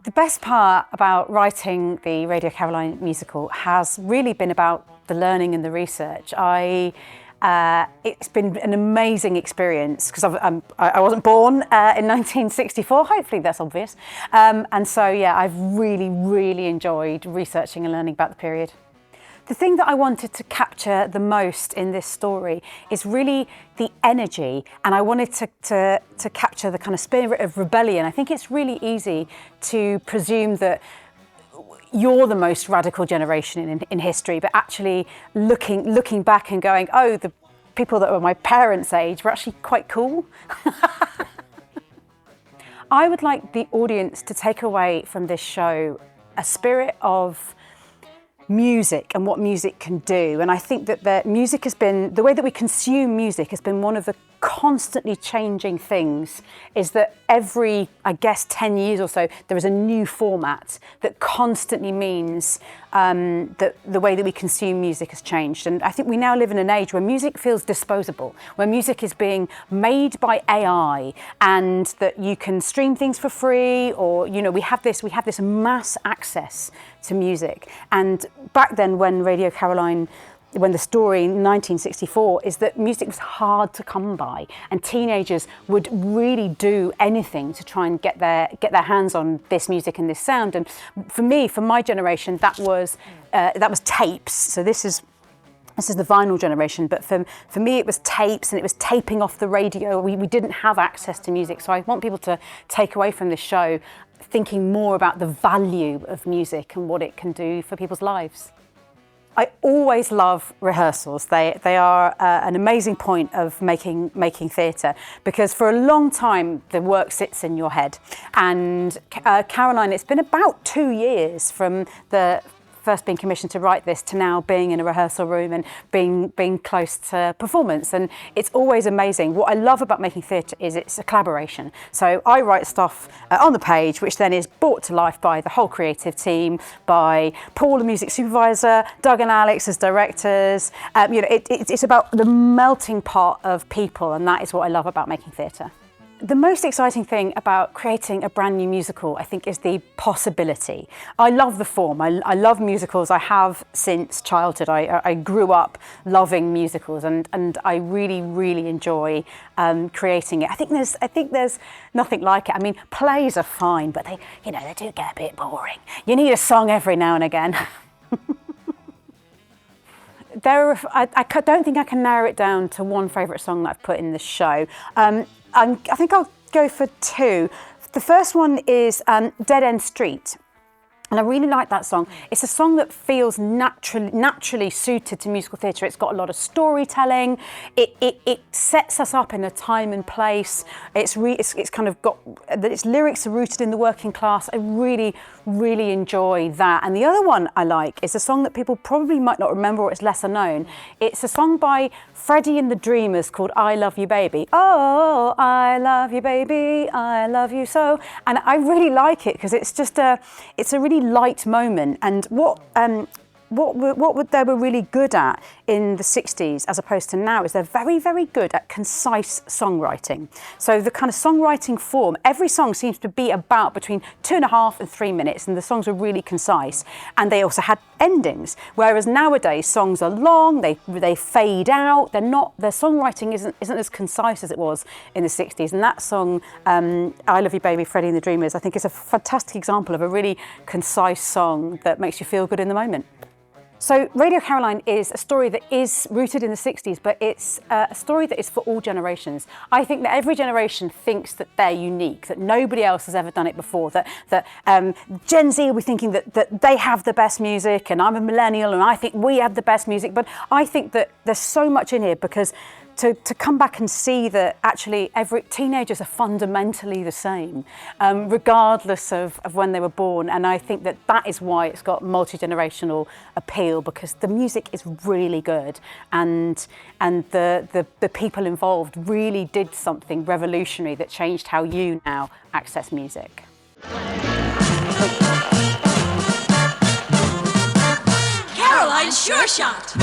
The best part about writing the Radio Caroline musical has really been about the learning and the research. It's been an amazing experience because I wasn't born in 1964, hopefully that's obvious. And so, yeah, I've really enjoyed researching and learning about the period. The thing that I wanted to capture the most in this story is really the energy, and I wanted to capture the kind of spirit of rebellion. I think it's really easy to presume that you're the most radical generation in history, but actually looking back and going, oh, the people that were my parents' age were actually quite cool. I would like the audience to take away from this show a spirit of music and what music can do. And I think that the way that we consume music has been one of the constantly changing things, is that every, I guess, 10 years or so, there is a new format that constantly means that the way that we consume music has changed. And I think we now live in an age where music feels disposable, where music is being made by AI, and that you can stream things for free, or, you know, we have this mass access to music. And back then, when the story in 1964 is that music was hard to come by, and teenagers would really do anything to try and get their hands on this music and this sound. And for me, for my generation, that was tapes. So this is the vinyl generation, but for me it was tapes, and it was taping off the radio. We didn't have access to music, so I want people to take away from this show thinking more about the value of music and what it can do for people's lives. I always love rehearsals. They are an amazing point of making theatre, because for a long time the work sits in your head. And Caroline, it's been about 2 years from the first being commissioned to write this to now being in a rehearsal room and being close to performance. And it's always amazing. What I love about making theatre is it's a collaboration. So I write stuff on the page, which then is brought to life by the whole creative team, by Paul, the music supervisor, Doug and Alex as directors. It's about the melting pot of people, and that is what I love about making theatre. The most exciting thing about creating a brand new musical, I think, is the possibility. I love the form. I love musicals. I have since childhood. I grew up loving musicals, and I really enjoy creating it. I think there's nothing like it. I mean, plays are fine, but they do get a bit boring. You need a song every now and again. I don't think I can narrow it down to one favourite song that I've put in the show. I think I'll go for two. The first one is Dead End Street. And I really like that song. It's a song that feels naturally suited to musical theatre. It's got a lot of storytelling. It sets us up in a time and place. Its lyrics are rooted in the working class. I really enjoy that. And the other one I like is a song that people probably might not remember, or it's lesser known. It's a song by Freddie and the Dreamers called I Love You Baby. Oh, I love you baby, I love you so. And I really like it because it's a really light moment. And what they were really good at in the 60s as opposed to now is they're very good at concise songwriting. So the kind of songwriting form, every song seems to be about between 2.5 and 3 minutes, and the songs are really concise. And they also had endings, whereas nowadays songs are long, they fade out, their songwriting isn't as concise as it was in the 60s. And that song, I Love You Baby, Freddie and the Dreamers, I think is a fantastic example of a really concise song that makes you feel good in the moment. So Radio Caroline is a story that is rooted in the 60s, but it's a story that is for all generations. I think that every generation thinks that they're unique, that nobody else has ever done it before, that Gen Z will be thinking that they have the best music, and I'm a millennial and I think we have the best music. But I think that there's so much in here, because to come back and see that actually teenagers are fundamentally the same, regardless of when they were born. And I think that is why it's got multi-generational appeal, because the music is really good, and the people involved really did something revolutionary that changed how you now access music. Caroline's Sure Shot!